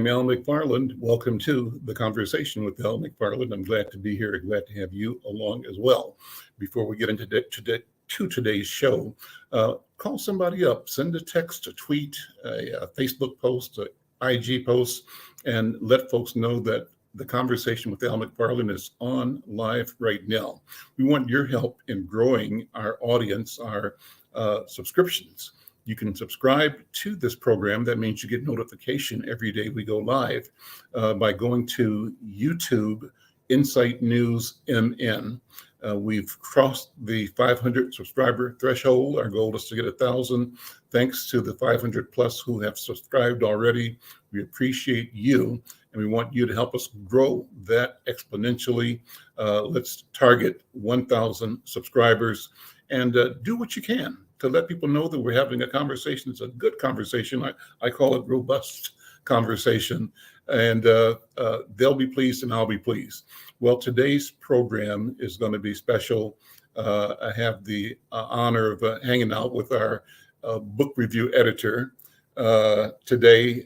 I'm Al McFarlane. Welcome to the conversation with Al McFarlane. I'm glad to be here. Glad to have you along as well. Before we get into today's show, call somebody up, send a text, a tweet, a Facebook post, an IG post, and let folks know that the conversation with Al McFarlane is on live right now. We want your help in growing our audience, our subscriptions. You can subscribe to this program. That means you get notification every day we go live by going to YouTube Insight News MN. We've crossed the 500 subscriber threshold. Our goal is to get 1,000. Thanks to the 500 plus who have subscribed already. We appreciate you, and we want you to help us grow that exponentially. Let's target 1,000 subscribers and do what you can to let people know that we're having a conversation. It's a good conversation. I call it robust conversation, and they'll be pleased and I'll be pleased. Well, today's program is going to be special. I have the honor of hanging out with our book review editor today,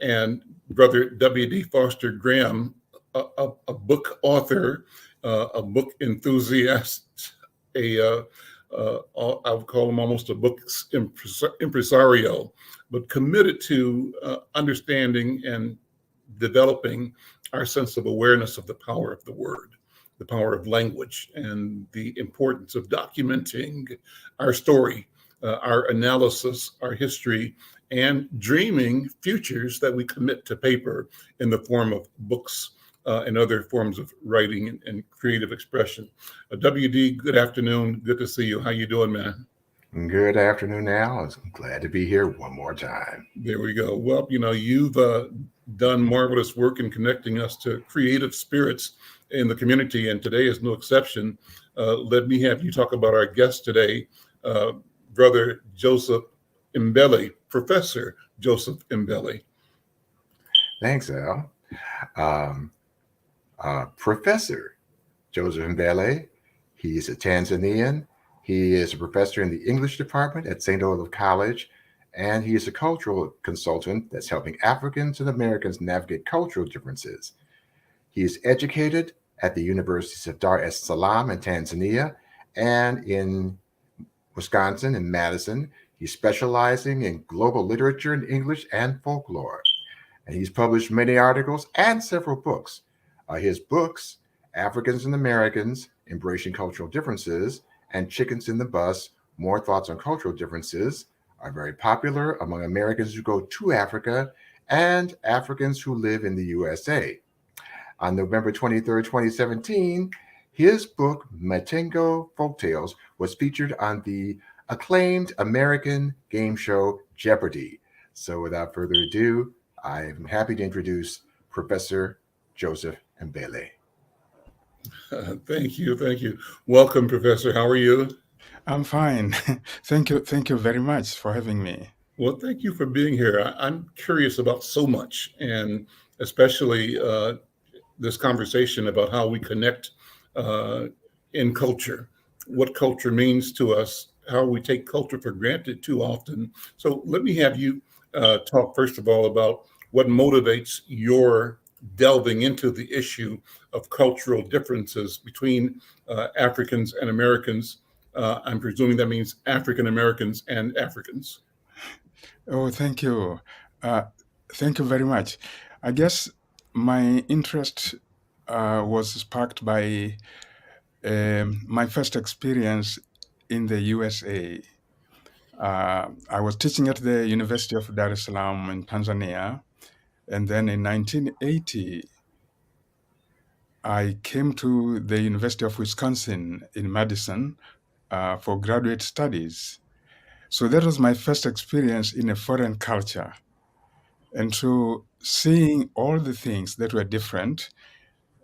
and Brother WD Foster-Graham, a book author, a book enthusiast, I would call him almost a book impresario, but committed to understanding and developing our sense of awareness of the power of the word, the power of language, and the importance of documenting our story, our analysis, our history, and dreaming futures that we commit to paper in the form of books and other forms of writing and creative expression. WD, good afternoon. Good to see you. How you doing, man? Good afternoon, Al. I'm glad to be here one more time. There we go. Well, you've done marvelous work in connecting us to creative spirits in the community, and today is no exception. Let me have you talk about our guest today, Brother Joseph Mbele, Professor Joseph Mbele. Thanks, Al. Professor Joseph Mbele, he is a Tanzanian. He is a professor in the English department at St. Olaf College, and he is a cultural consultant that's helping Africans and Americans navigate cultural differences. He is educated at the universities of Dar es Salaam in Tanzania and in Wisconsin and Madison. He's specializing in global literature in English and folklore. And he's published many articles and several books. His books, Africans and Americans, Embracing Cultural Differences, and Chickens in the Bus, More Thoughts on Cultural Differences, are very popular among Americans who go to Africa and Africans who live in the USA. On November 23rd, 2017, his book, Matengo Folktales, was featured on the acclaimed American game show Jeopardy! So without further ado, I am happy to introduce Professor Joseph Mbele. Thank you. Welcome, Professor. How are you? I'm fine. Thank you very much for having me. Well, thank you for being here. I'm curious about so much, and especially this conversation about how we connect in culture, what culture means to us, how we take culture for granted too often. So let me have you talk, first of all, about what motivates your delving into the issue of cultural differences between Africans and Americans. I'm presuming that means African Americans and Africans. Oh, thank you. Thank you very much. I guess my interest was sparked by my first experience in the USA. I was teaching at the University of Dar es Salaam in Tanzania. And then in 1980, I came to the University of Wisconsin in Madison for graduate studies. So that was my first experience in a foreign culture. And so seeing all the things that were different,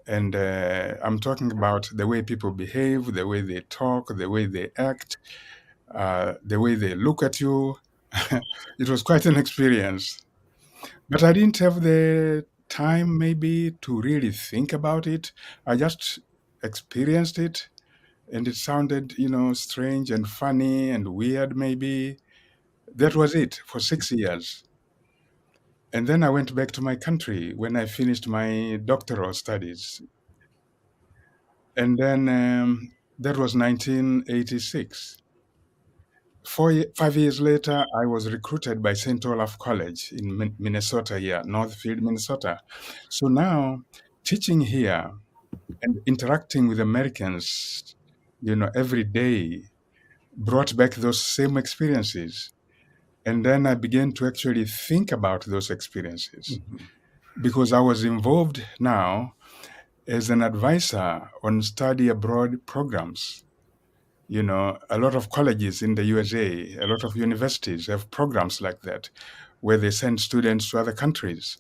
and I'm talking about the way people behave, the way they talk, the way they act, the way they look at you. It was quite an experience. But I didn't have the time maybe to really think about it. I just experienced it, and it sounded, strange and funny and weird maybe. That was it for 6 years. And then I went back to my country when I finished my doctoral studies. And then that was 1986. 5 years later, I was recruited by St. Olaf College in Minnesota here, Northfield, Minnesota. So now teaching here and interacting with Americans, every day brought back those same experiences. And then I began to actually think about those experiences because I was involved now as an advisor on study abroad programs. A lot of colleges in the USA, a lot of universities have programs like that where they send students to other countries.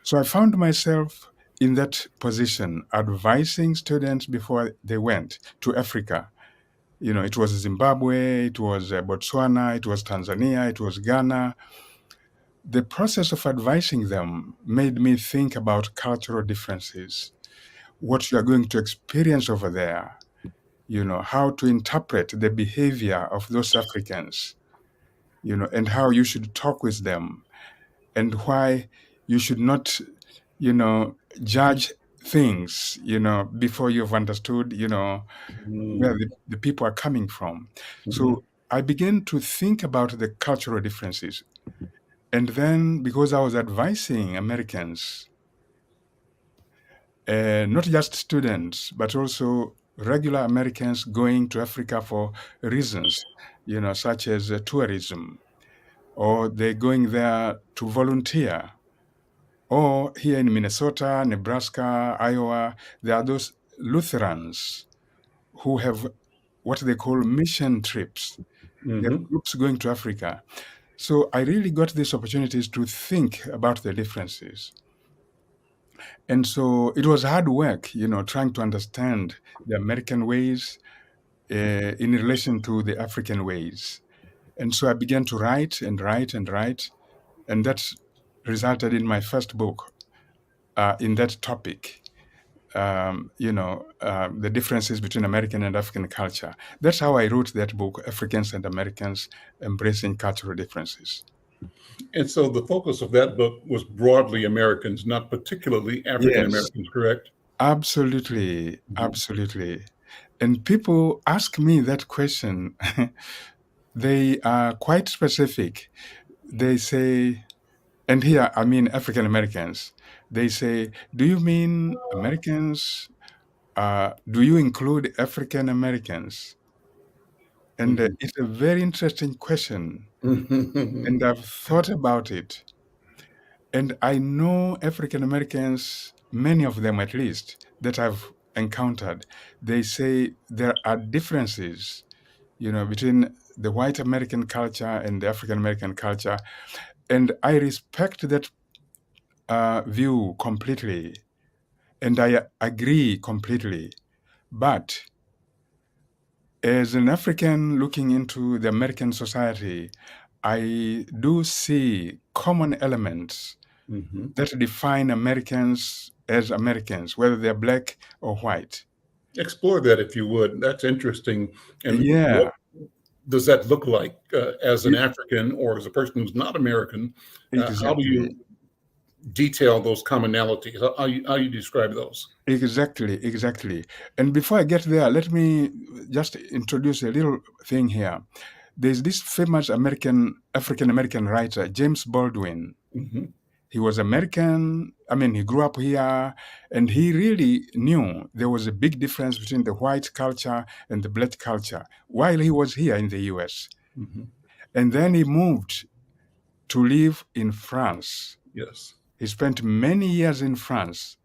So I found myself in that position, advising students before they went to Africa. It was Zimbabwe, it was Botswana, it was Tanzania, it was Ghana. The process of advising them made me think about cultural differences, what you are going to experience over there, how to interpret the behavior of those Africans, and how you should talk with them, and why you should not, judge things, before you've understood, where the people are coming from. So I began to think about the cultural differences. And then because I was advising Americans, not just students, but also regular Americans going to Africa for reasons, such as tourism, or they're going there to volunteer. Or here in Minnesota, Nebraska, Iowa, there are those Lutherans who have what they call mission trips. They have groups going to Africa. So I really got these opportunities to think about the differences. And so it was hard work, trying to understand the American ways in relation to the African ways. And so I began to write and write and write. And that resulted in my first book in that topic, the differences between American and African culture. That's how I wrote that book, Africans and Americans Embracing Cultural Differences. And so the focus of that book was broadly Americans, not particularly African Americans, correct? Absolutely, absolutely. And people ask me that question. They are quite specific. They say, and here I mean African Americans, they say, do you mean Americans? Do you include African Americans? And it's a very interesting question. And I've thought about it. And I know African Americans, many of them at least, that I've encountered, they say there are differences, between the white American culture and the African American culture. And I respect that view completely. And I agree completely. But as an African looking into the American society, I do see common elements that define Americans as Americans, whether they're black or white. Explore that if you would. That's interesting. And Yeah. what does that look like as an African or as a person who's not American? How do you detail those commonalities? How you describe those? Exactly. And before I get there, let me just introduce a little thing here. There's this famous African-American writer, James Baldwin. He was American. I mean, he grew up here, and he really knew there was a big difference between the white culture and the black culture while he was here in the US. And then he moved to live in France. Yes. He spent many years in France.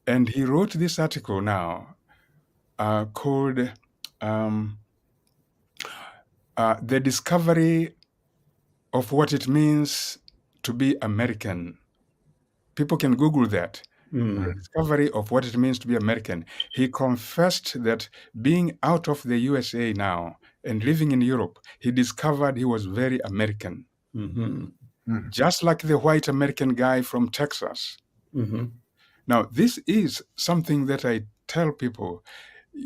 And he wrote this article now called The Discovery of What It Means to Be American. People can Google that. The discovery of what it means to be American. He confessed that being out of the USA now and living in Europe, he discovered he was very American. Just like the white American guy from Texas. Now, this is something that I tell people.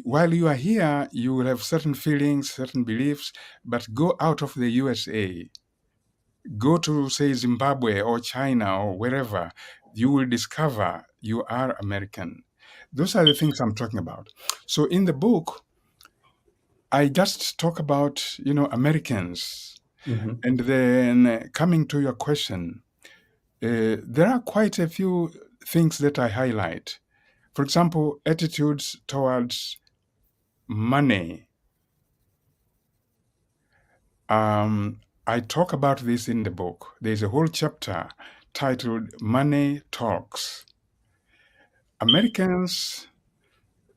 While you are here, you will have certain feelings, certain beliefs, but go out of the USA. Go to, say, Zimbabwe or China or wherever, you will discover you are American. Those are the things I'm talking about. So in the book, I just talk about, Americans. Mhm. And then coming to your question, there are quite a few things that I highlight. For example, attitudes towards money. I talk about this in the book. There's a whole chapter titled Money Talks. Americans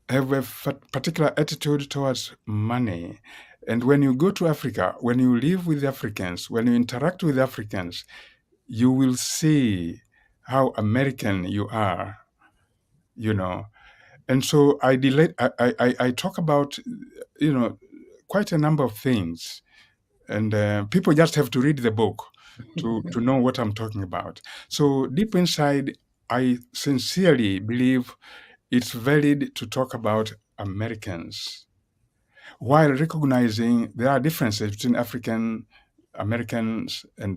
have a particular attitude towards money. And when you go to Africa, when you live with Africans, when you interact with Africans, you will see how American you are, you know. And so I talk about, quite a number of things. And people just have to read the book to know what I'm talking about. So deep inside, I sincerely believe it's valid to talk about Americans while recognizing there are differences between African Americans and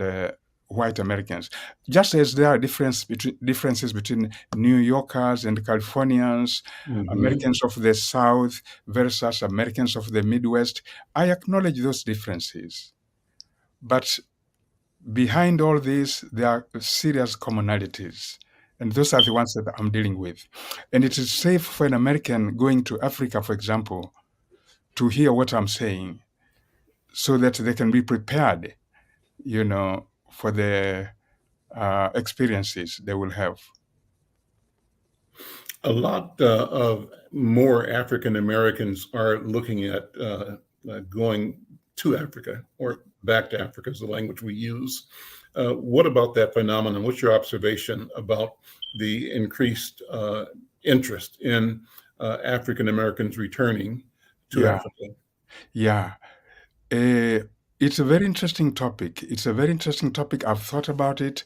white Americans. Just as there are differences between New Yorkers and Californians, Mhm. Americans of the South versus Americans of the Midwest, I acknowledge those differences. But behind all this, there are serious commonalities. And those are the ones that I'm dealing with. And it is safe for an American going to Africa, for example, to hear what I'm saying so that they can be prepared, for the experiences they will have. A lot of more African Americans are looking at going to Africa or back to Africa is the language we use. What about that phenomenon? What's your observation about the increased interest in African Americans returning to Yeah, Africa? yeah. It's a very interesting topic. It's a very interesting topic. I've thought about it.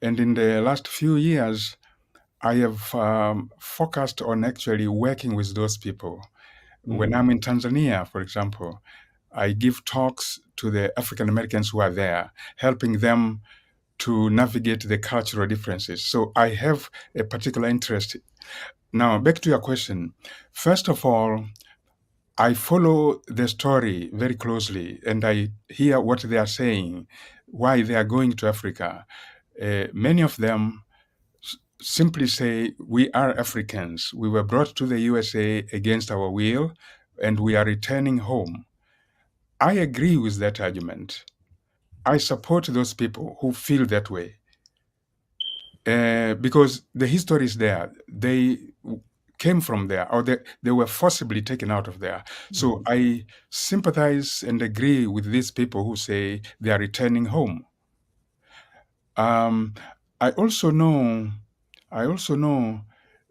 And in the last few years, I have focused on actually working with those people. When I'm in Tanzania, for example, I give talks to the African Americans who are there, helping them to navigate the cultural differences. So I have a particular interest. Now, back to your question. First of all, I follow the story very closely and I hear what they are saying, why they are going to Africa. Many of them simply say, we are Africans. We were brought to the USA against our will and we are returning home. I agree with that argument. I support those people who feel that way because the history is there. They came from there or they were forcibly taken out of there. So I sympathize and agree with these people who say they are returning home. Um, I also know,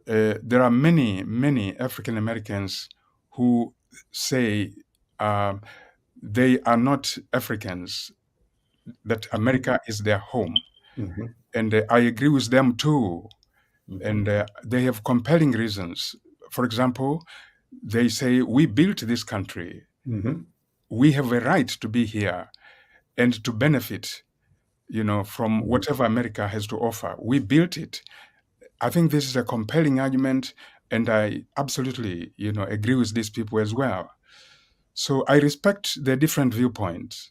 there are many African Americans who say um, they are not Africans, that America is their home. Mhm. And I agree with them too. Mhm. And they have compelling reasons. For example, they say, we built this country. Mhm. We have a right to be here and to benefit, from Mhm. whatever America has to offer. We built it. I think this is a compelling argument, and I absolutely, agree with these people as well. So I respect the different viewpoints.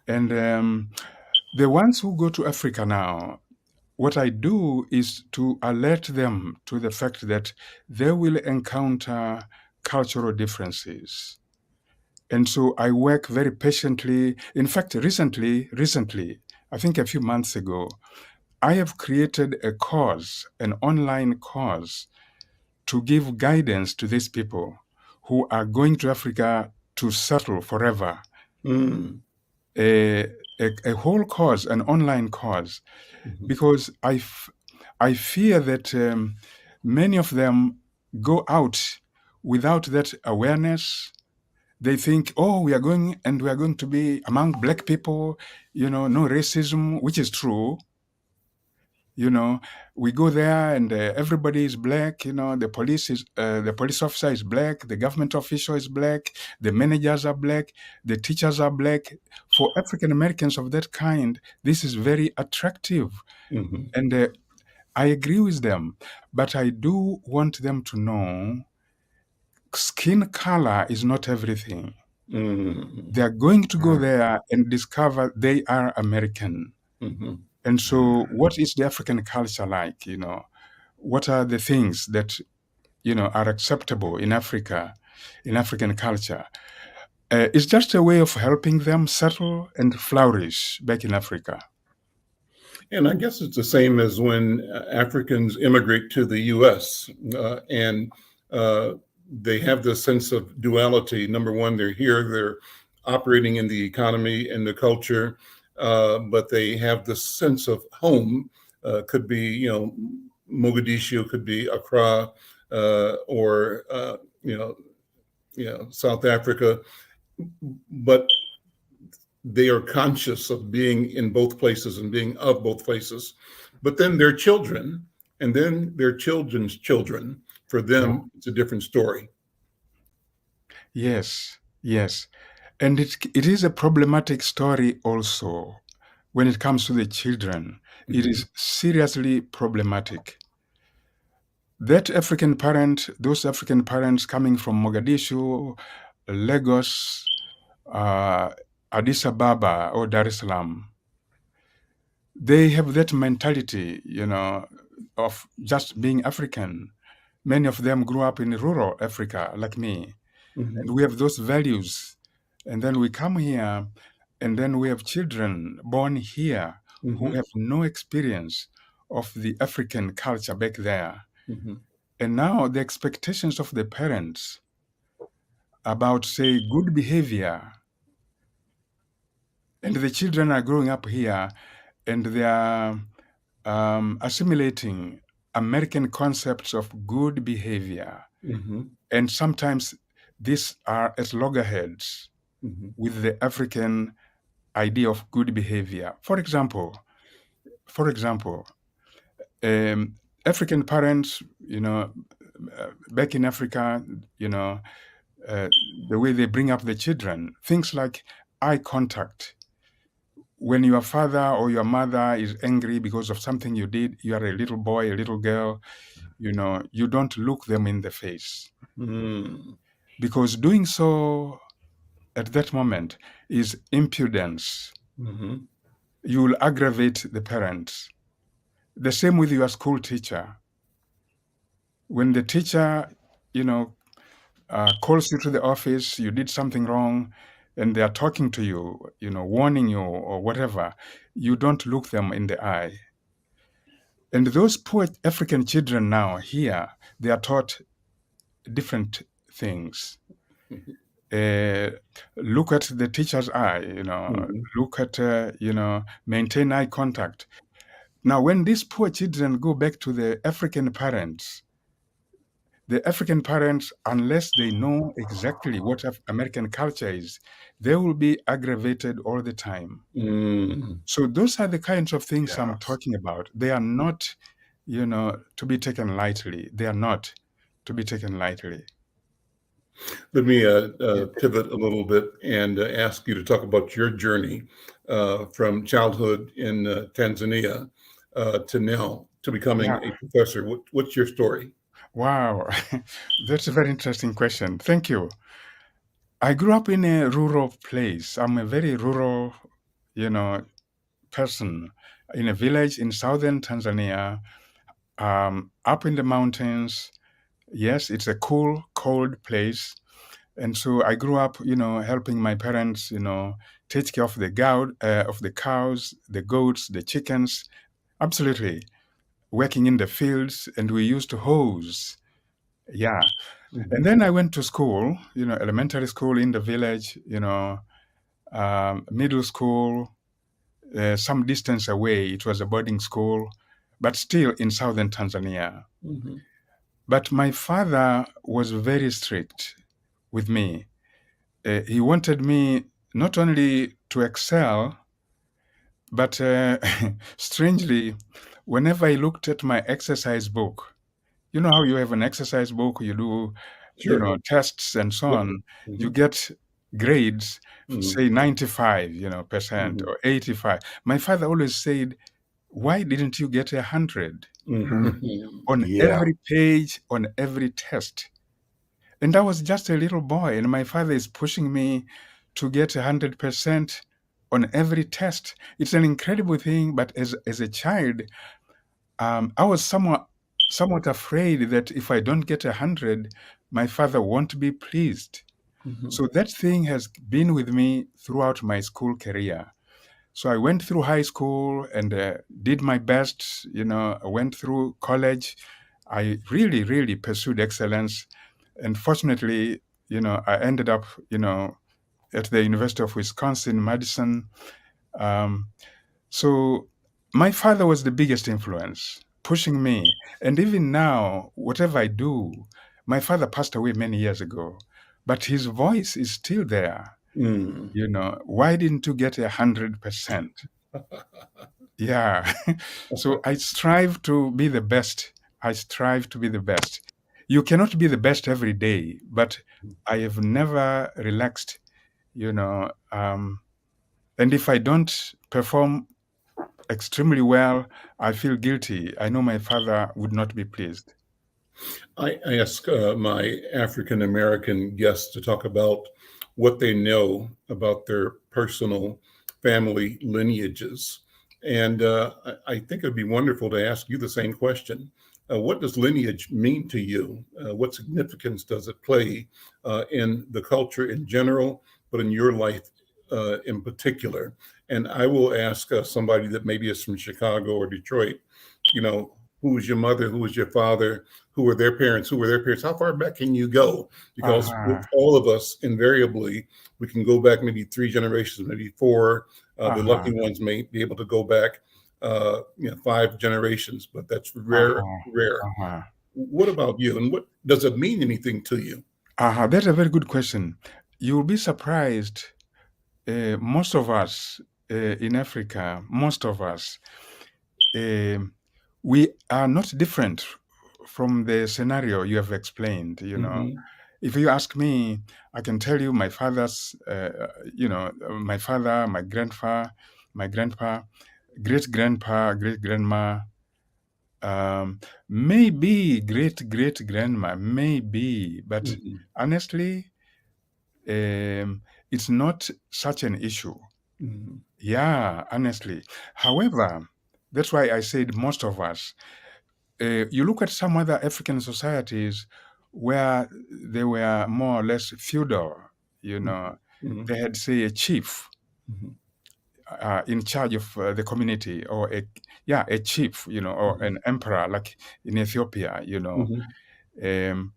And the ones who go to Africa now, what I do is to alert them to the fact that they will encounter cultural differences. And so I work very patiently. In fact, recently, I think a few months ago, I have created a course, an online course, to give guidance to these people who are going to Africa to settle forever. Mm. A whole course, an online course, Mhm. because I fear that many of them go out without that awareness. They think, oh, we are going to be among black people, no racism, which is true. You know, we go there and everybody is black. You know, the police officer is black, the government official is black, the managers are black, the teachers are black. For African Americans of that kind, this is very attractive, Mm-hmm. and I agree with them. But I do want them to know skin color is not everything. Mm-hmm. They are going to go there and discover they are American. Mm-hmm. And so, what is the African culture like? You know, what are the things that are acceptable in Africa, in African culture? It's just a way of helping them settle and flourish back in Africa. And I guess it's the same as when Africans immigrate to the U.S. And they have this sense of duality. Number one, they're here, they're operating in the economy and the culture, but they have this sense of home. Could be, Mogadishu, could be Accra, or South Africa. But they are conscious of being in both places and being of both places. But then their children, and then their children's children, for them, it's a different story. Yes, yes. And it is a problematic story also when it comes to the children. It is seriously problematic. Those African parents coming from Mogadishu, Lagos, Addis Ababa, or Dar es Salaam, they have that mentality, of just being African. Many of them grew up in rural Africa, like me, and we have those values. And then we come here, and then we have children born here who have no experience of the African culture back there. And now the expectations of the parents about, say, good behavior, and the children are growing up here and they are assimilating American concepts of good behavior. And sometimes these are as loggerheads with the African idea of good behavior. For example, African parents, back in Africa, the way they bring up the children, things like eye contact. When your father or your mother is angry because of something you did, you are a little boy, a little girl, you don't look them in the face. Because doing so at that moment is impudence. You will aggravate the parents. The same with your school teacher. When the teacher, calls you to the office, you did something wrong, and they are talking to you, warning you or whatever, you don't look them in the eye. And those poor African children now here, they are taught different things. Look at the teacher's eye, look at, maintain eye contact. Now, when these poor children go back to the African parents, unless they know exactly what American culture is, they will be aggravated all the time. So those are the kinds of things I'm talking about. They are not, to be taken lightly. They are not to be taken lightly. Let me pivot a little bit and ask you to talk about your journey from childhood in Tanzania to now, to becoming a professor. What's your story? Wow, that's a very interesting question. Thank you. I grew up in a rural place. I'm a very rural, person in a village in southern Tanzania, up in the mountains. Yes, it's a cool, cold place. And so I grew up, helping my parents, take care of the cows, the goats, the chickens. Absolutely. Working in the fields, and we used to hose. Yeah. And then I went to school, elementary school in the village, middle school, some distance away. It was a boarding school, but still in southern Tanzania. But my father was very strict with me. He wanted me not only to excel, but strangely, whenever I looked at my exercise book, you know how you have an exercise book, you do, Sure. tests and so Yep. on, you Mhm. get grades, Mhm. say 95, percent Mhm. or 85. My father always said, why didn't you get 100 Mhm. on Yeah. every page, on every test? And I was just a little boy, and my father is pushing me to get 100% on every test. It's an incredible thing, but as a child, I was somewhat afraid that if I don't get 100, my father won't be pleased. Mhm. So that thing has been with me throughout my school career. So I went through high school and did my best. I went through college. I really, really pursued excellence, and fortunately, I ended up, at the University of Wisconsin, Madison. Um, so my father was the biggest influence, pushing me. And even now, whatever I do, my father passed away many years ago, but his voice is still there. Mm. Why didn't you get 100%? Yeah. So I strive to be the best. I strive to be the best. You cannot be the best every day, but I have never relaxed, and if I don't perform extremely well, I feel guilty. I know my father would not be pleased. I ask my African American guests to talk about what they know about their personal family lineages. And I think it'd be wonderful to ask you the same question. What does lineage mean to you? What significance does it play in the culture in general, but in your life in particular? And I will ask somebody that maybe is from Chicago or Detroit, who was your mother? Who was your father? Who were their parents? Who were their parents? How far back can you go? Because with Uh-huh. all of us, invariably, we can go back maybe 3 generations, maybe four. The lucky Uh-huh. ones may be able to go back, 5 generations, but that's rare, Uh-huh. rare. Uh-huh. What about you? And what does it mean anything to you? Uh-huh. That's a very good question. You'll be surprised. Most of us in Africa, most of us, we are not different from the scenario you have explained. Mm-hmm. If you ask me, I can tell you my father's, my father, my grandpa, my grandpa, great grandpa, great grandma, maybe great great grandma, maybe, but Mm-hmm. honestly, it's not such an issue. Mm-hmm. Yeah, honestly. However, that's why I said most of us. You look at some other African societies where they were more or less feudal, Mm-hmm. they had, say, a chief Mm-hmm. in charge of the community, or a chief, or an emperor, like in Ethiopia, Mm-hmm. Um,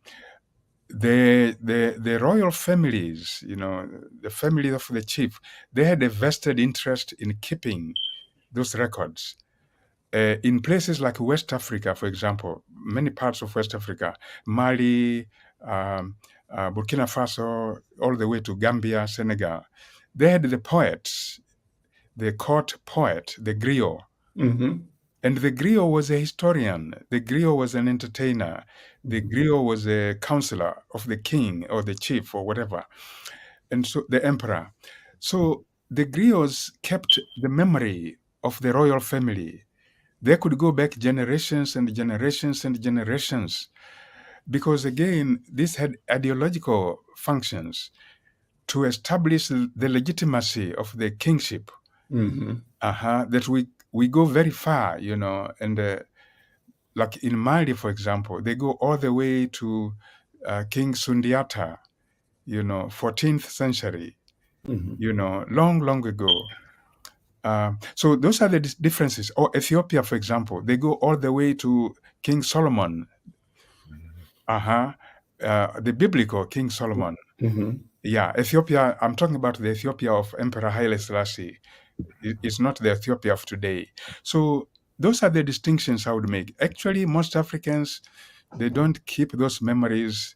the royal families, the family of the chief, they had a vested interest in keeping those records. In places like West Africa, for example, many parts of West Africa, Mali, Burkina Faso, all the way to Gambia, Senegal, they had the poets, the court poet, the griot. Mm-hmm. And the griot was a historian. The griot was an entertainer. The Mm-hmm. griot was a counselor of the king or the chief or whatever. And so the emperor. So the griots kept the memory of the royal family. They could go back generations and generations and generations, because again, this had ideological functions to establish the legitimacy of the kingship. Mm-hmm. That we go very far, and like in Mali, for example, they go all the way to King Sundiata, 14th century, Mm-hmm. long, long ago. So those are the differences. Or Ethiopia, for example, they go all the way to King Solomon, the biblical King Solomon. Mm-hmm. Yeah, Ethiopia, I'm talking about the Ethiopia of Emperor Haile Selassie. It's not the Ethiopia of today. So those are the distinctions I would make. Actually, most Africans, they don't keep those memories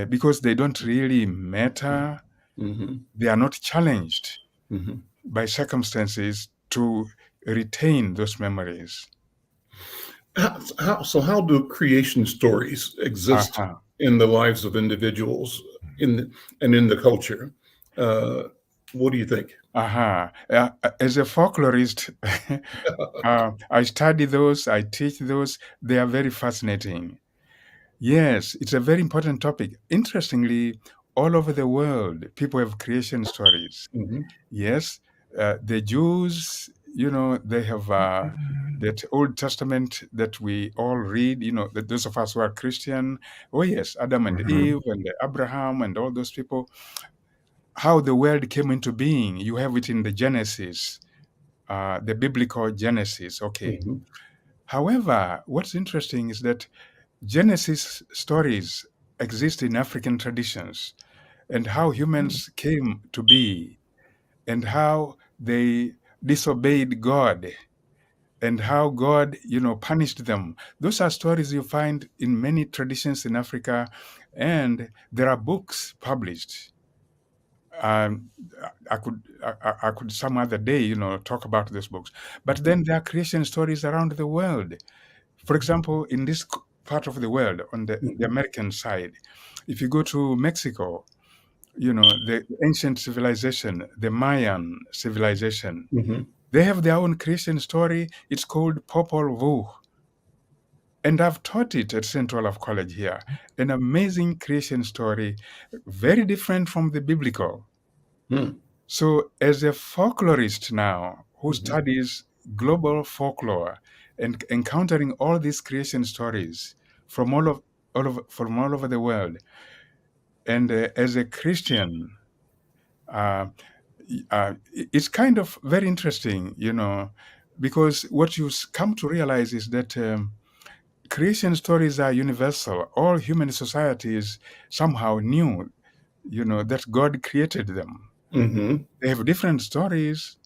because they don't really matter. Mm-hmm. They are not challenged Mm-hmm. by circumstances to retain those memories. How do creation stories exist Uh-huh. in the lives of individuals and in the culture? What do you think? Uh-huh. As a folklorist, I study those, I teach those. They are very fascinating. Yes, it's a very important topic. Interestingly, all over the world, people have creation stories. Mhm. Yes, the Jews, they have that Old Testament that we all read, that those of us who are Christian. Oh, yes, Adam and Mhm. Eve and Abraham and all those people, how the world came into being. You have it in the Genesis, the biblical Genesis. Okay. Mhm. However, what's interesting is that Genesis stories exist in African traditions and how humans came to be and how they disobeyed God and how God, punished them. Those are stories you find in many traditions in Africa, and there are books published. Um, I could some other day, talk about those books. But then there are creation stories around the world. For example, in this part of the world, on the Mhm. American side, if you go to Mexico, the ancient civilization, the Mayan civilization, Mhm. they have their own creation story. It's called Popol Vuh. And I've taught it at St. Olaf College here. An amazing creation story, very different from the biblical. Mhm. So, as a folklorist now who Mhm. studies global folklore and encountering all these creation stories from from all over the world, and as a Christian, uh, it's kind of very interesting, because what you come to realize is that creation stories are universal. All human societies somehow knew, that God created them. Mhm. They have different stories.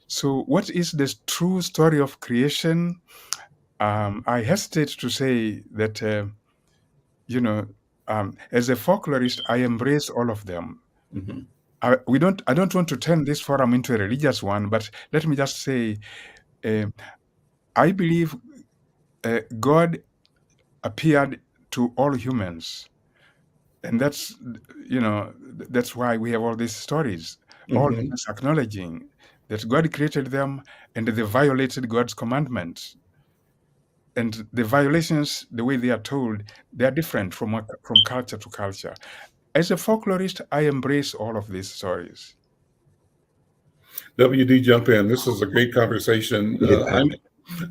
So, what is the true story of creation? I hesitate to say that, you know, as a folklorist, I embrace all of them. Mhm. I don't want to turn this forum into a religious one, but let me just say, uh, I believe God appeared to all humans, and that's why we have all these stories. All Mhm. humans acknowledging that God created them, and they violated God's commandments. And the violations, the way they are told, they are different from culture to culture. As a folklorist, I embrace all of these stories. WD, jump in. This is a great conversation. Yeah.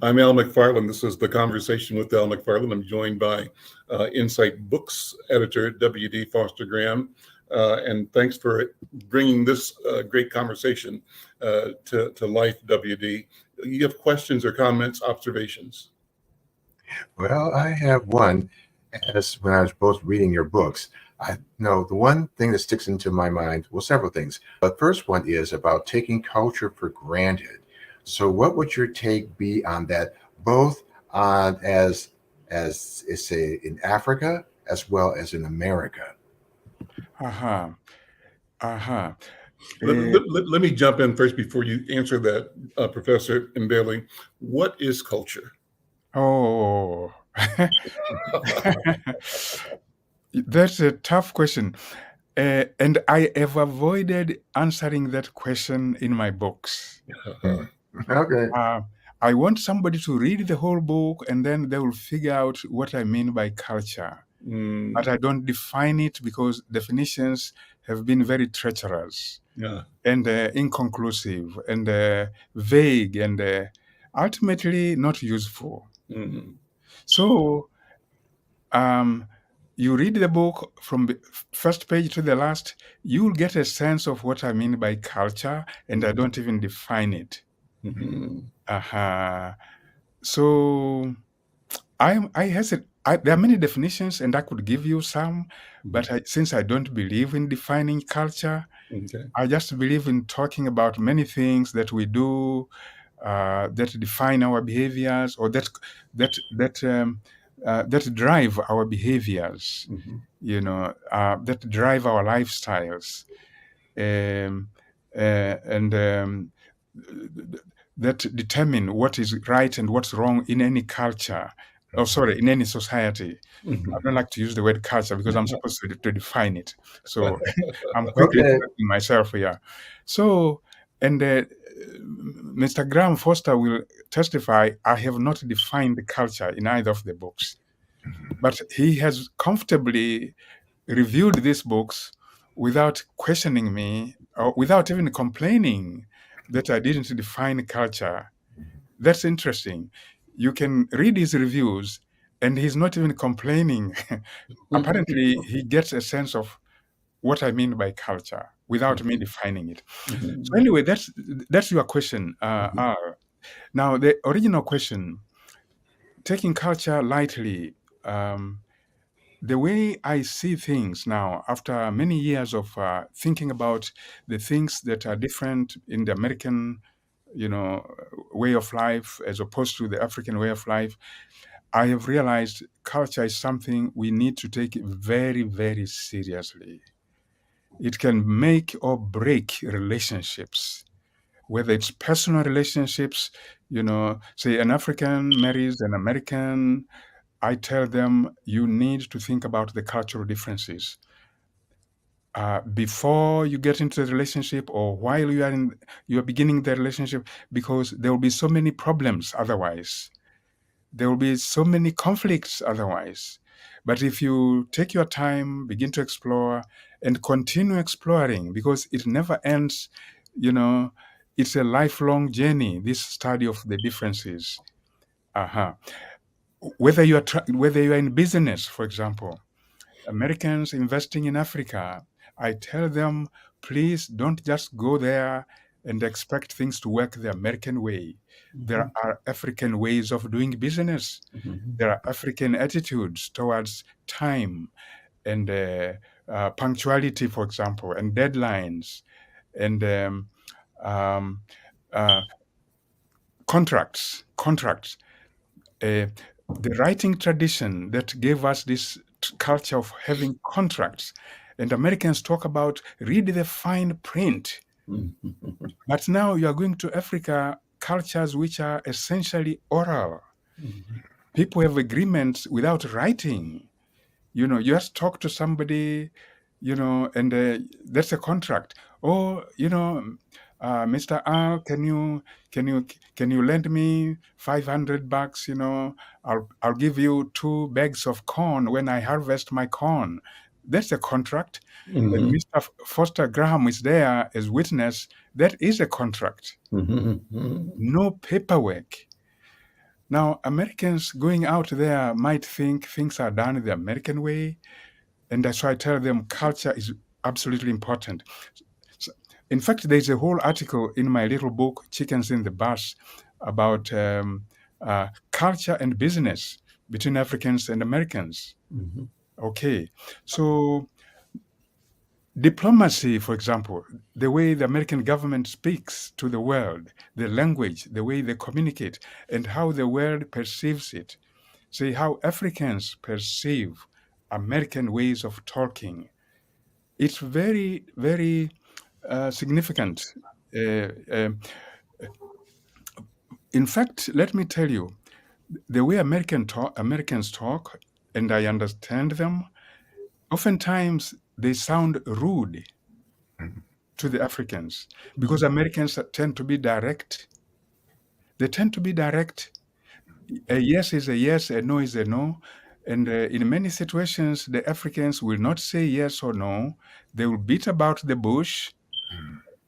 I'm Al McFarlane. This is the conversation with Al McFarlane. I'm joined by Insight Books editor WD Foster-Graham, and thanks for bringing this great conversation to life, WD. You have questions or comments, observations? Well, I have one. As when I was both reading your books, I know the one thing that sticks into my mind, well, several things. The first one is about taking culture for granted. So, what would your take be on that, both on as it's say in Africa as well as in America? Aha, aha. Let me jump in first before you answer that, Professor Mbele. What is culture? Oh, that's a tough question. And I have avoided answering that question in my books. Hmm. Okay. Uh, I want somebody to read the whole book and then they will figure out what I mean by culture. But Mm, I don't define it because definitions have been very treacherous yeah. and inconclusive and vague and ultimately not useful. Mm, So um, you read the book from the first page to the last, you'll get a sense of what I mean by culture, and I don't even define it. mhm, Uh-huh. So I hesitate. There are many definitions, and I could give you some, but since I don't believe in defining culture, okay. I just believe in talking about many things that we do that define our behaviors or that drive our behaviors. Mhm. That drive our lifestyles, and that determine what is right and what's wrong in any culture. Oh, sorry, in any society. I don't like to use the word culture because I'm supposed to define it. So I'm quickly Okay. correcting myself here. So, and Mr. Graham Foster will testify, I have not defined the culture in either of the books, but he has comfortably reviewed these books without questioning me or without even complaining that I didn't define culture. That's interesting. You can read his reviews and he's not even complaining. Apparently, he gets a sense of what I mean by culture without me defining it. So anyway, that's your question. Now, the original question, taking culture lightly. The way I see things now, after many years of thinking about the things that are different in the American, way of life as opposed to the African way of life, I have realized culture is something we need to take very, very seriously. It can make or break relationships, whether it's personal relationships, say an African marries an American. I tell them you need to think about the cultural differences before you get into the relationship or while you are beginning the relationship, because there will be so many problems otherwise. There will be so many conflicts otherwise. But if you take your time, begin to explore and continue exploring, because it never ends, it's a lifelong journey, this study of the differences. Whether you are in business, for example, Americans investing in Africa, I tell them, please don't just go there and expect things to work the American way. There are African ways of doing business. There are African attitudes towards time and punctuality, for example, and deadlines and um, uh, contracts. The writing tradition that gave us this culture of having contracts. And Americans talk about read the fine print. But now you are going to Africa, cultures which are essentially oral. People have agreements without writing. You just talk to somebody, and that's a contract. Or, Mr. Al, can you lend me $500? I'll give you 2 bags of corn when I harvest my corn. That's a contract. And Mr. Foster Graham is there as witness. That is a contract. No paperwork. Now, Americans going out there might think things are done the American way. And that's why I tell them culture is absolutely important. So, in fact, there's a whole article in my little book, Chickens in the Bus, about culture and business between Africans and Americans. Okay, so diplomacy, for example, the way the American government speaks to the world, the language, the way they communicate, and how the world perceives it. See how Africans perceive American ways of talking. It's very, very significant. In fact, let me tell you, the way Americans talk, and I understand them, oftentimes they sound rude to the Africans because Americans tend to be direct. They tend to be direct. A yes is a yes, a no is a no. And in many situations, the Africans will not say yes or no. They will beat about the bush.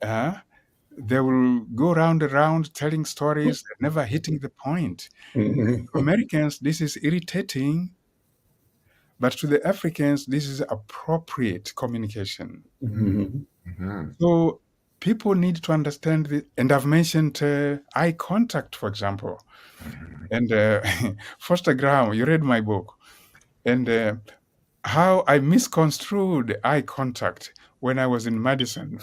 They will go round and round telling stories, never hitting the point. Americans, this is irritating. But to the Africans, this is appropriate communication. So people need to understand this. And I've mentioned eye contact, for example. And Foster Graham, you read my book. And how I misconstrued eye contact when I was in Madison,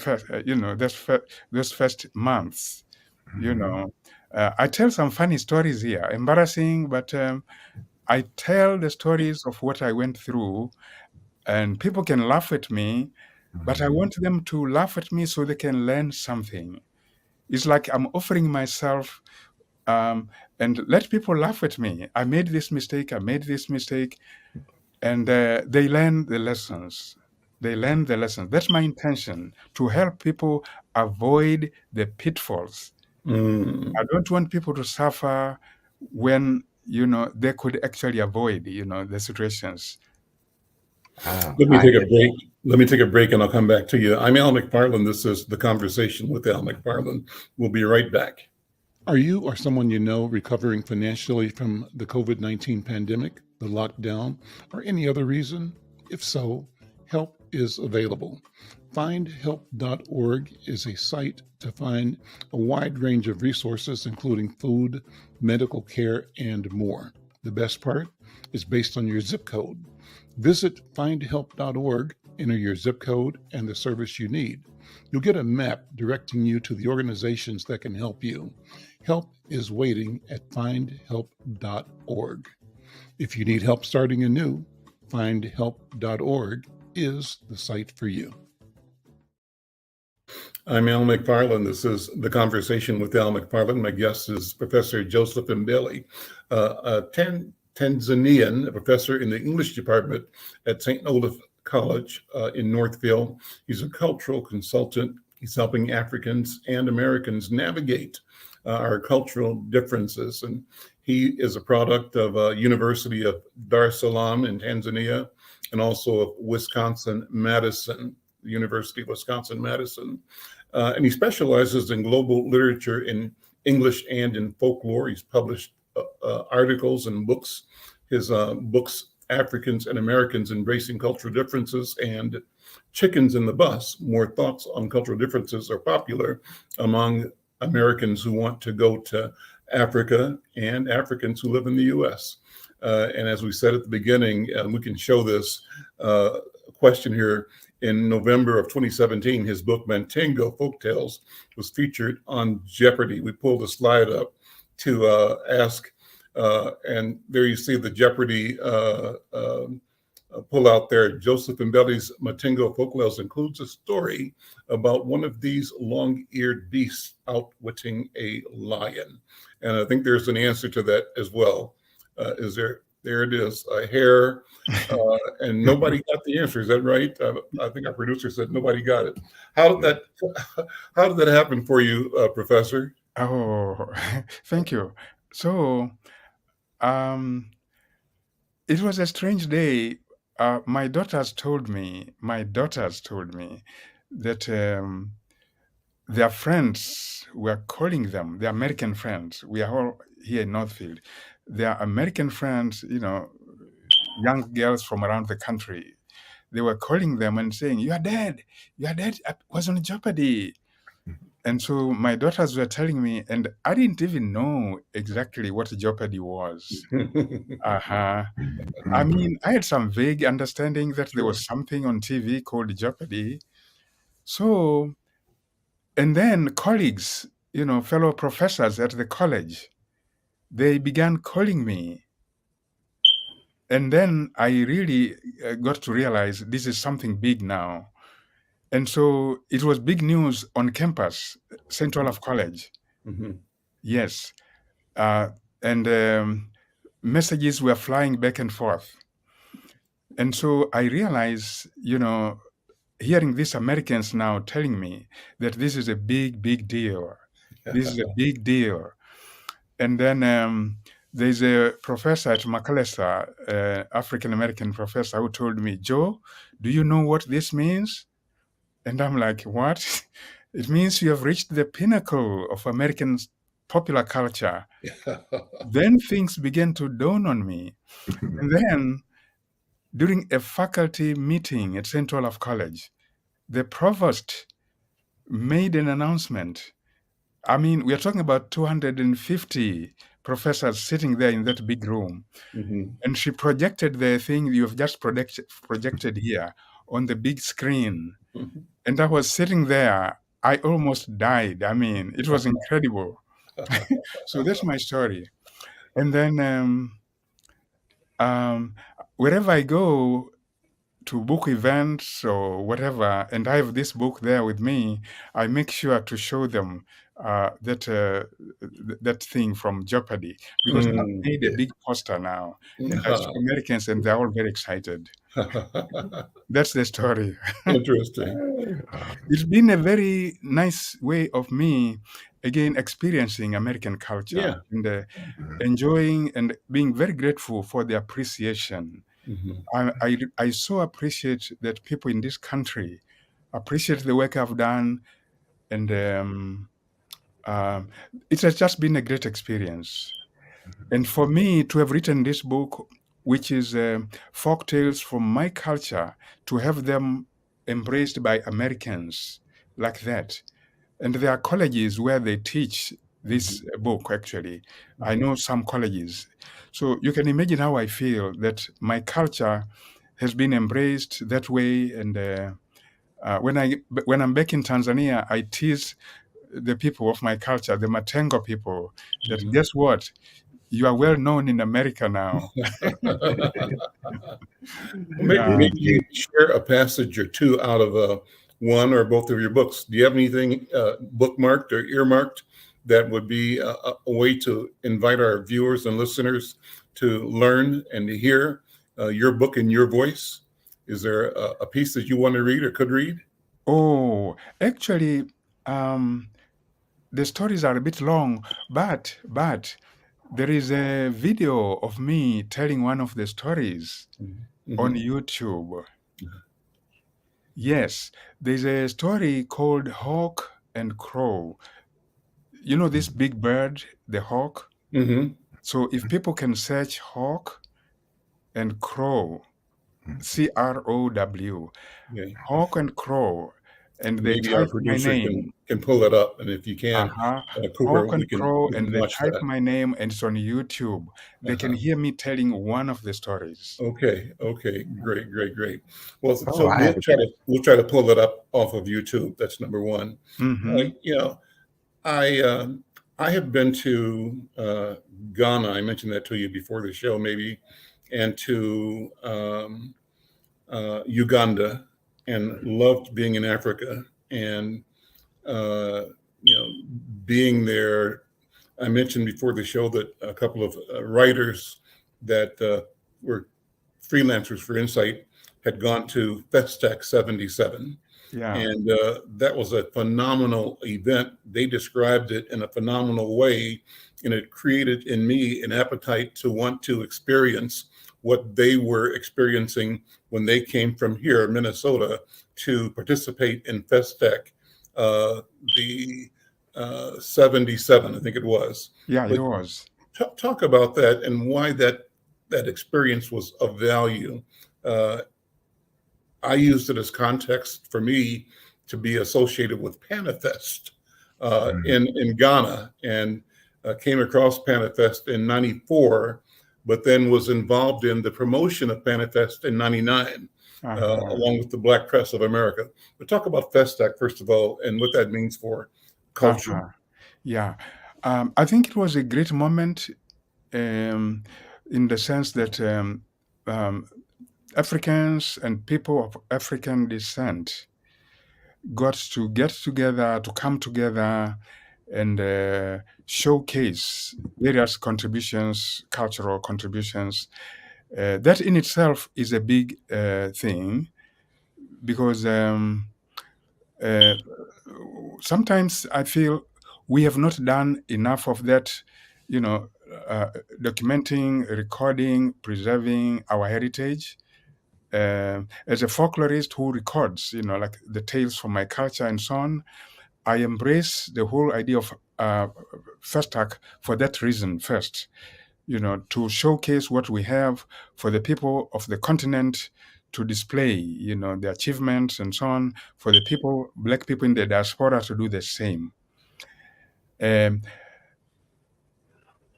those first months. I tell some funny stories here, embarrassing, but I tell the stories of what I went through, and people can laugh at me, but I want them to laugh at me so they can learn something. It's like I'm offering myself, and let people laugh at me. I made this mistake. I made this mistake. And they learn the lessons. They learn the lessons. That's my intention, to help people avoid the pitfalls. Mm. I don't want people to suffer when, they could actually avoid, the situations. Let me I take a break. Let me take a break and I'll come back to you. I'm Al McFarlane. This is The Conversation with Al McFarlane. We'll be right back. Are you or someone you know recovering financially from the COVID-19 pandemic, the lockdown, or any other reason? If so, help is available. Findhelp.org is a site to find a wide range of resources, including food, medical care, and more. The best part is based on your zip code. Visit findhelp.org, enter your zip code and the service you need. You'll get a map directing you to the organizations that can help you. Help is waiting at findhelp.org. If you need help starting anew, findhelp.org is the site for you. I'm Al McFarlane. This is The Conversation with Al McFarlane. My guest is Professor Joseph Mbele, Tanzanian, a professor in the English department at St. Olaf College in Northville. He's a cultural consultant. He's helping Africans and Americans navigate our cultural differences. And he is a product of University of Dar es Salaam in Tanzania, and also of Wisconsin-Madison, the University of Wisconsin-Madison. And he specializes in global literature in English and in folklore. He's published articles and books. His books, Africans and Americans Embracing Cultural Differences and Chickens in the Bus, More Thoughts on Cultural Differences, are popular among Americans who want to go to Africa and Africans who live in the U.S. And as we said at the beginning, we can show this question here. In November of 2017, his book, Mantengo Folktales, was featured on Jeopardy. We pulled a slide up to ask, and there you see the Jeopardy pull out there. Joseph Mbele's Mantengo Folktales includes a story about one of these long-eared beasts outwitting a lion. And I think there's an answer to that as well. There it is, a hare, and nobody got the answer. Is that right? I think our producer said nobody got it. How did that happen for you, Professor? Oh, thank you. So, it was a strange day. My daughters told me that their friends were calling them, their American friends. We are all here in Northfield. Their American friends, young girls from around the country, they were calling them and saying, "You are dead. You are dead. I was on Jeopardy." And so my daughters were telling me, and I didn't even know exactly what Jeopardy was. I mean, I had some vague understanding that there was something on TV called Jeopardy. So, and then colleagues, fellow professors at the college, they began calling me. And then I really got to realize this is something big now. And so it was big news on campus, St. Olaf College. Mm-hmm. Yes. And messages were flying back and forth. And so I realized, hearing these Americans now telling me that this is a big, big deal. This is a big deal. And then there's a professor at McAllister, African-American professor, who told me, "Joe, do you know what this means?" And I'm like, "What?" "It means you have reached the pinnacle of American popular culture." Then things began to dawn on me. And then during a faculty meeting at St. Olaf College, the provost made an announcement. I mean, we are talking about 250 professors sitting there in that big room. Mm-hmm. And she projected the thing you've just projected here on the big screen. Mm-hmm. And I was sitting there. I almost died. I mean, it was incredible. So that's my story. And then wherever I go, book events or whatever, and I have this book there with me, I make sure to show them that thing from Jeopardy, because I've made a Yeah. big poster now, and I show Americans, and they're all very excited. That's the story. Interesting. It's been a very nice way of me, again, experiencing American culture Yeah. and enjoying and being very grateful for the appreciation. I so appreciate that people in this country appreciate the work I've done, and it has just been a great experience. And for me to have written this book, which is folk tales from my culture, to have them embraced by Americans like that. And there are colleges where they teach this book, actually. I know some colleges. So you can imagine how I feel that my culture has been embraced that way. And when I'm back in Tanzania, I tease the people of my culture, the Matengo people, that guess what? You are well known in America now. Maybe you share a passage or two out of one or both of your books. Do you have anything bookmarked or earmarked that would be a way to invite our viewers and listeners to learn and to hear your book in your voice? Is there a piece that you want to read or could read? Oh, actually, the stories are a bit long, but there is a video of me telling one of the stories on YouTube. Yes, there's a story called Hawk and Crow. You know this big bird, the hawk? So if people can search Hawk and Crow, CROW, Hawk and Crow, and they Maybe our type my producer name. can pull it up, and if you can, Cooper, Hawk and Crow, we can and they watch type that. my name, and it's on YouTube. They can hear me telling one of the stories. Okay, great. Well, Oh, so I we'll try to pull it up off of YouTube. That's number one. You know, I have been to Ghana. I mentioned that to you before the show, maybe, and to Uganda, and loved being in Africa. And you know, being there, I mentioned before the show that a couple of writers that were freelancers for Insight had gone to Festac 77. Yeah. And that was a phenomenal event. They described it in a phenomenal way, and it created in me an appetite to want to experience what they were experiencing when they came from here, Minnesota, to participate in Festac, the 77, I think it was. Yeah, But it was. talk about that and why that experience was of value. I used it as context for me to be associated with Panafest in Ghana, and came across Panafest in '94, but then was involved in the promotion of Panafest in '99, along with the Black Press of America. But talk about Festac, first of all, and what that means for culture. Yeah. I think it was a great moment in the sense that Africans and people of African descent got to get together, to come together and showcase various contributions, cultural contributions. That in itself is a big thing, because sometimes I feel we have not done enough of that, documenting, recording, preserving our heritage. As a folklorist who records, like the tales from my culture and so on, I embrace the whole idea of Festac for that reason first, to showcase what we have for the people of the continent to display, the achievements and so on, for the people, Black people in the diaspora to do the same.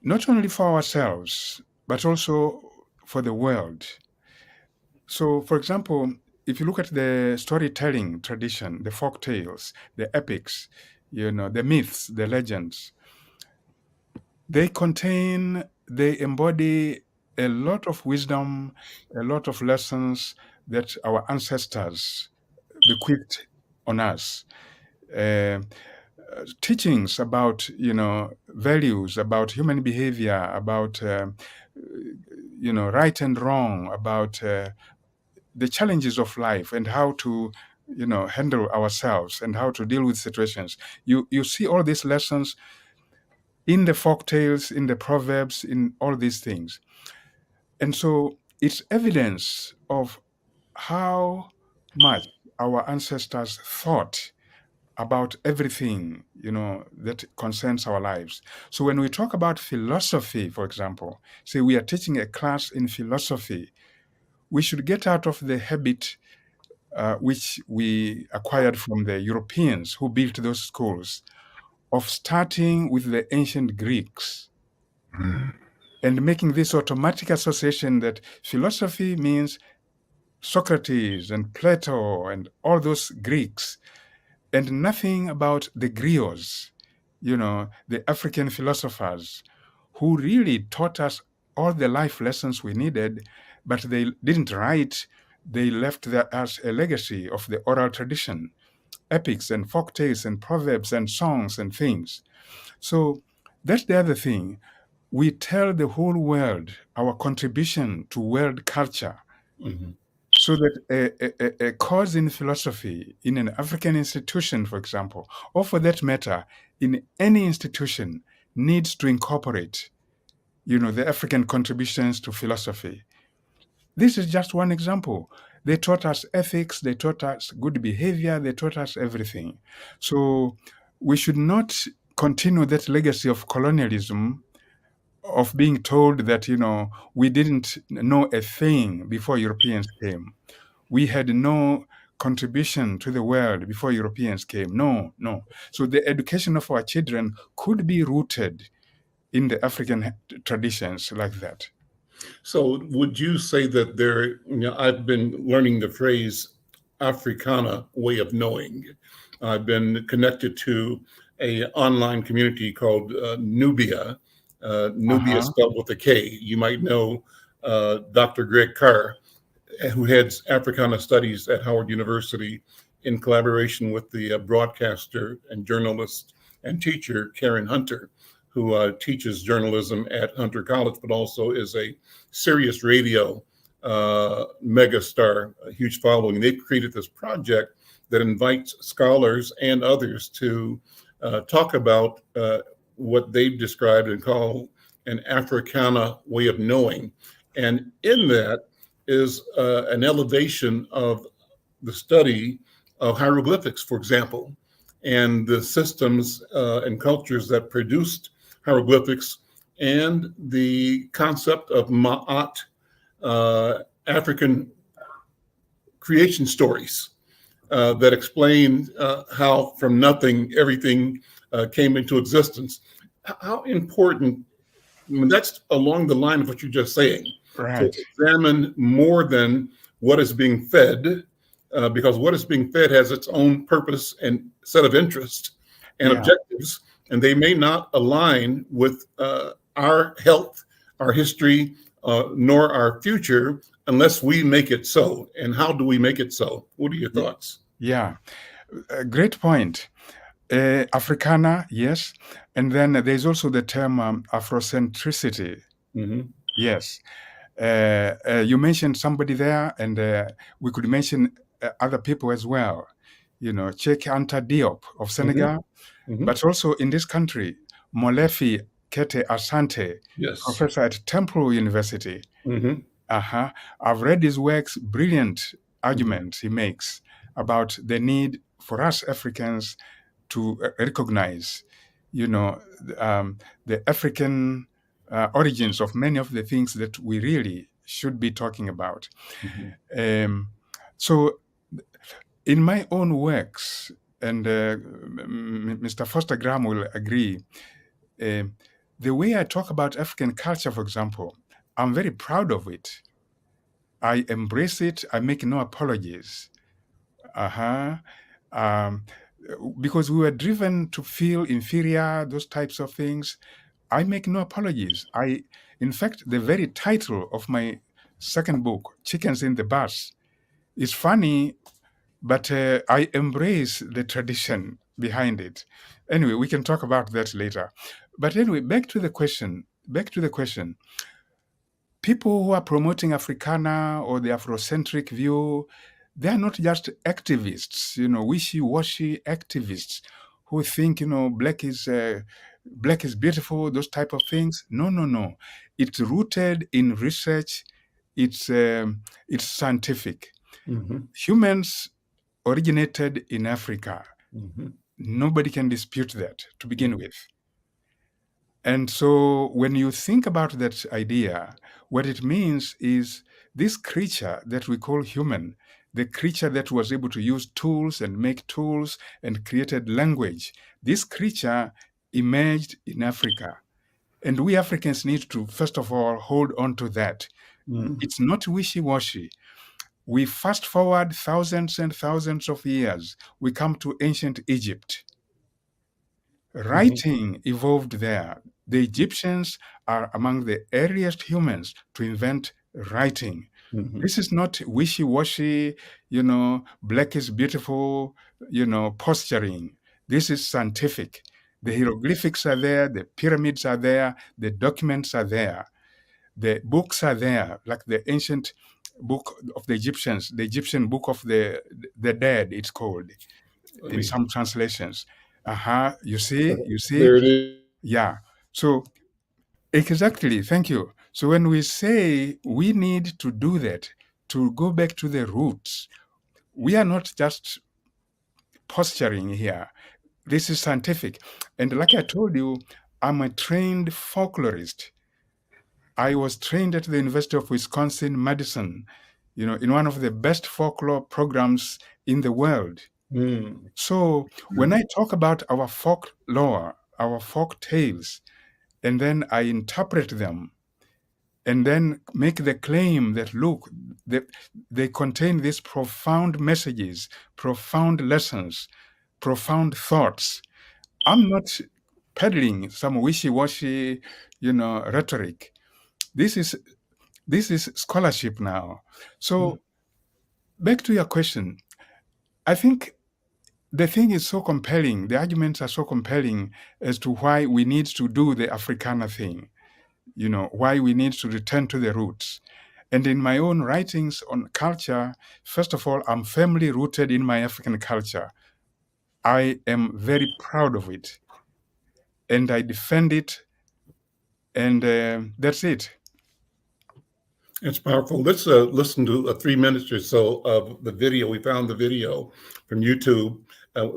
Not only for ourselves, but also for the world. So, for example, if you look at the storytelling tradition, the folk tales, the epics, the myths, the legends, they embody a lot of wisdom, a lot of lessons that our ancestors bequeathed on us. Teachings about, values, about human behavior, about, right and wrong, about the challenges of life and how to, handle ourselves and how to deal with situations. You see all these lessons in the folk tales, in the proverbs, in all these things. And so it's evidence of how much our ancestors thought about everything, that concerns our lives. So when we talk about philosophy, for example, say we are teaching a class in philosophy, we should get out of the habit which we acquired from the Europeans who built those schools, of starting with the ancient Greeks and making this automatic association that philosophy means Socrates and Plato and all those Greeks, and nothing about the griots, the African philosophers who really taught us all the life lessons we needed, but they didn't write. They left us a legacy of the oral tradition, epics and folk tales and proverbs and songs and things. So that's the other thing. We tell the whole world our contribution to world culture. Mhm. So that a course in philosophy in an African institution, for example, or for that matter, in any institution, needs to incorporate, the African contributions to philosophy. This is just one example. They taught us ethics, they taught us good behavior, they taught us everything. So we should not continue that legacy of colonialism, of being told that, we didn't know a thing before Europeans came. We had no contribution to the world before Europeans came. No. So the education of our children could be rooted in the African traditions like that. So would you say that I've been learning the phrase Africana way of knowing. I've been connected to a online community called Nubia. Nubia spelled with a K. You might know Dr. Greg Carr, who heads Africana Studies at Howard University, in collaboration with the broadcaster and journalist and teacher Karen Hunter, who teaches journalism at Hunter College, but also is a Sirius Radio megastar, a huge following. They've created this project that invites scholars and others to talk about what they've described and call an Africana way of knowing. And in that is an elevation of the study of hieroglyphics, for example, and the systems and cultures that produced hieroglyphics, and the concept of Ma'at, African creation stories that explain how from nothing everything came into existence. How important, that's along the line of what you're just saying, Right. to examine more than what is being fed, because what is being fed has its own purpose and set of interests and objectives, and they may not align with our health, our history, nor our future unless we make it so. And how do we make it so? What are your thoughts? Yeah, great point. Africana, yes. And then there's also the term Afrocentricity. Mm-hmm. Yes. You mentioned somebody there, and we could mention other people as well. Cheikh Anta Diop of Senegal, Mm-hmm. but also in this country, Molefi Kete Asante, Yes. professor at Temple University. Mm-hmm. I've read his works, brilliant arguments he makes about the need for us Africans to recognize, the African origins of many of the things that we really should be talking about. Mm-hmm. So in my own works, and Mr. Foster-Graham will agree, the way I talk about African culture, for example, I'm very proud of it. I embrace it. I make no apologies. Because we were driven to feel inferior, those types of things. I make no apologies. In fact, the very title of my second book, Chickens in the Bus, It's funny, but I embrace the tradition behind it. Anyway, we can talk about that later. But anyway, back to the question. People who are promoting Africana or the Afrocentric view, they are not just activists, wishy-washy activists who think, black is beautiful, those type of things. No. It's rooted in research. It's scientific. Mm-hmm. Humans originated in Africa. Mm-hmm. Nobody can dispute that to begin with. And so when you think about that idea, what it means is this creature that we call human, the creature that was able to use tools and make tools and created language, this creature emerged in Africa. And we Africans need to, first of all, hold on to that. Mm-hmm. It's not wishy-washy. We fast forward thousands and thousands of years. We come to ancient Egypt. Writing evolved there. The Egyptians are among the earliest humans to invent writing. Mm-hmm. This is not wishy-washy, black is beautiful, posturing. This is scientific. The hieroglyphics are there, the pyramids are there, the documents are there, the books are there, like the ancient book of the Egyptians, the Egyptian book of the dead, it's called in some translations. You see? There it is. Yeah. So exactly. Thank you. So when we say we need to do that, to go back to the roots, we are not just posturing here. This is scientific. And like I told you, I'm a trained folklorist. I was trained at the University of Wisconsin-Madison, in one of the best folklore programs in the world. Mm. So when I talk about our folklore, our folk tales, and then I interpret them, and then make the claim that, look, they contain these profound messages, profound lessons, profound thoughts. I'm not peddling some wishy-washy, rhetoric. This is scholarship now. So back to your question, I think the thing is so compelling, the arguments are so compelling as to why we need to do the Africana thing, why we need to return to the roots. And in my own writings on culture, first of all, I'm firmly rooted in my African culture. I am very proud of it. And I defend it. And that's it. It's powerful. Let's listen to 3 minutes or so of the video. We found the video from YouTube.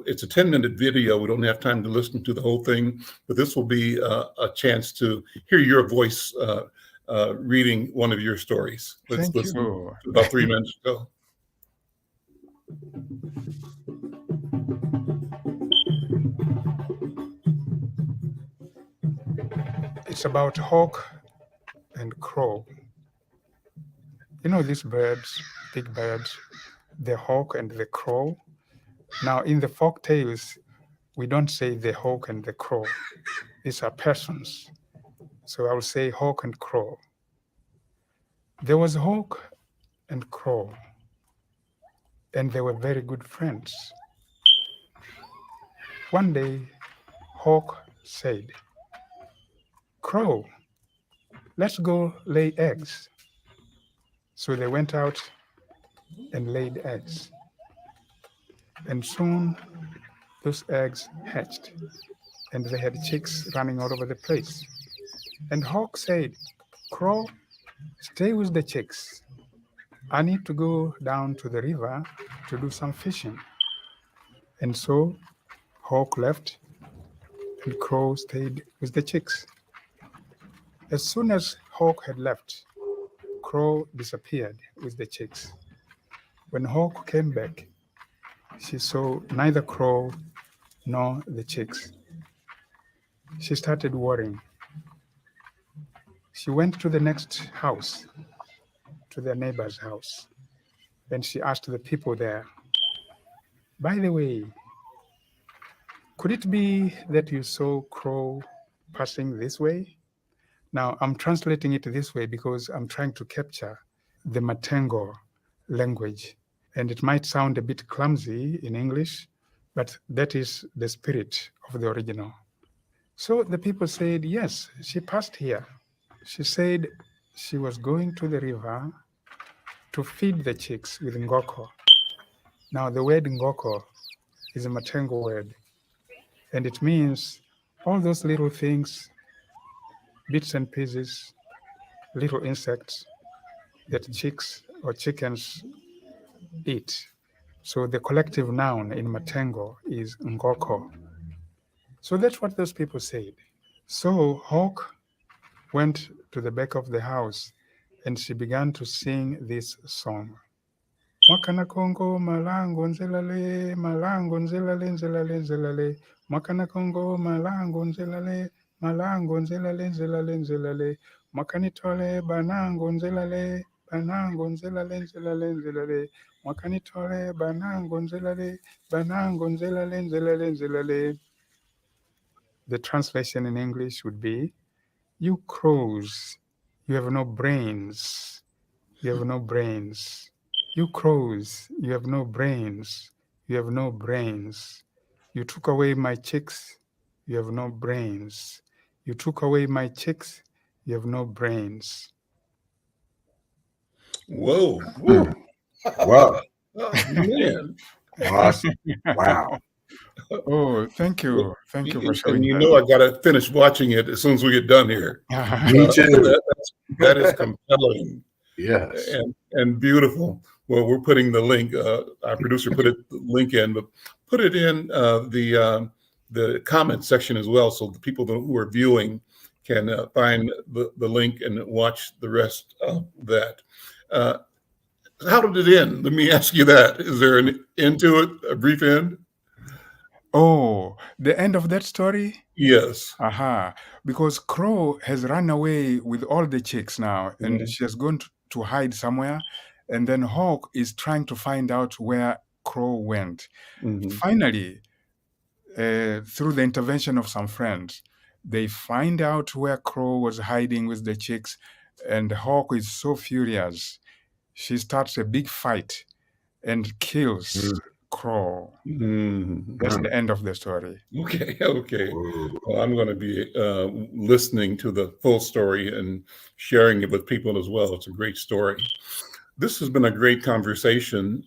It's a 10-minute video. We don't have time to listen to the whole thing, but this will be a chance to hear your voice reading one of your stories. Let's Thank listen you. to about 3 minutes ago. It's about hawk and crow. These birds, big birds, the hawk and the crow. Now, in the folk tales, we don't say the hawk and the crow. These are persons. So I will say hawk and crow. There was hawk and crow, and they were very good friends. One day, hawk said, "Crow, let's go lay eggs." So they went out and laid eggs. And soon those eggs hatched, and they had chicks running all over the place. And hawk said, "Crow, stay with the chicks. I need to go down to the river to do some fishing." And so hawk left, and crow stayed with the chicks. As soon as hawk had left, crow disappeared with the chicks. When hawk came back, she saw neither crow nor the chicks. She started worrying. She went to the next house, to their neighbor's house, and she asked the people there, "By the way, could it be that you saw crow passing this way?" Now, I'm translating it this way because I'm trying to capture the Matengo language. And it might sound a bit clumsy in English, but that is the spirit of the original. So the people said, yes, she passed here. She said she was going to the river to feed the chicks with ngoko. Now, the word ngoko is a Matengo word, and it means all those little things, bits and pieces, little insects that chicks or chickens eat. So the collective noun in Matengo is ngoko. So that's what those people said. So Hawk went to the back of the house and she began to sing this song. Mwakana Kongo malango nzelale, malango nzelale, nzelale, nzelale. Mwakana Kongo malango nzelale, malango nzelale, nzelale, nzelale. Mwakanitole banango nzelale, banango nzelale, nzelale, nzelale. Mwakanitole banango nzelale, banango nzelale, nzelale, nzelale. The translation in English would be, you crows, you have no brains. You have no brains. You crows, you have no brains. You have no brains. You took away my chicks. You have no brains. You took away my chicks. You have no brains. Whoa. Hmm. Wow. Oh, man. Awesome. Wow. Oh, thank you. Thank you for showing And you that. know I got to finish watching it as soon as we get done here. Me too. That is compelling Yes. and beautiful. Well, we're putting the link. Our producer put the link in, but put it in the comment section as well, so the people who are viewing can find the link and watch the rest of that. How did it end? Let me ask you that. Is there an end to it? A brief end? Oh, the end of that story? Yes. Aha. Because Crow has run away with all the chicks now, and she has gone to hide somewhere. And then Hawk is trying to find out where Crow went. Finally, through the intervention of some friends, they find out where Crow was hiding with the chicks, and Hawk is so furious. She starts a big fight and kills Crow. That's the end of the story. Okay. Well, I'm going to be listening to the full story and sharing it with people as well. It's a great story. This has been a great conversation.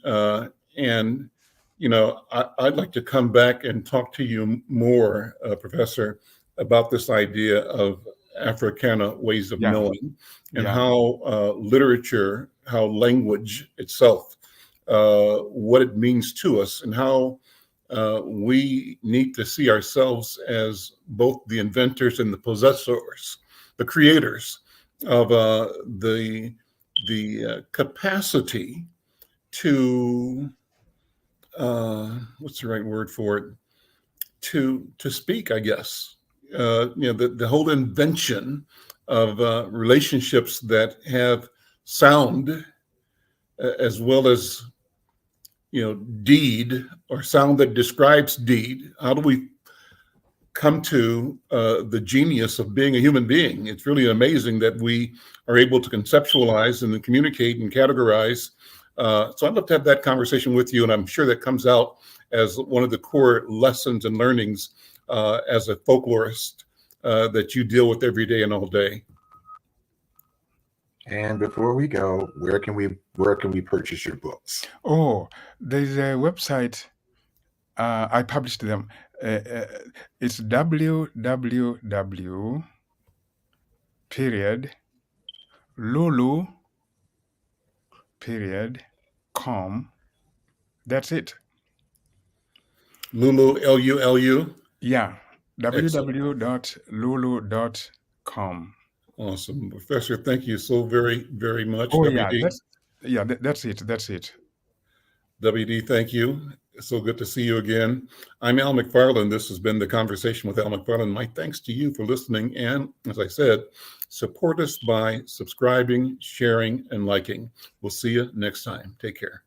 And, you know, I'd like to come back and talk to you more, Professor, about this idea of Africana ways of knowing and how literature, how language itself, what it means to us, and how we need to see ourselves as both the inventors and the possessors, the creators of the capacity to what's the right word for it? To speak, I guess. You know, the whole invention of relationships that have sound as well as, you know, deed, or sound that describes deed. How do we come to the genius of being a human being? It's really amazing that we are able to conceptualize and communicate and categorize. So I'd love to have that conversation with you, and I'm sure that comes out as one of the core lessons and learnings as a folklorist that you deal with every day and all day. And before we go, where can we purchase your books? Oh, there's a website. I published them. It's www.lulu.com. That's it. Lulu, Lulu? Yeah, www.lulu.com. Awesome. Professor, thank you so very, very much. Oh, WD. that's it. WD, thank you. So good to see you again. I'm Al McFarlane. This has been The Conversation with Al McFarlane. My thanks to you for listening. And as I said, support us by subscribing, sharing, and liking. We'll see you next time. Take care.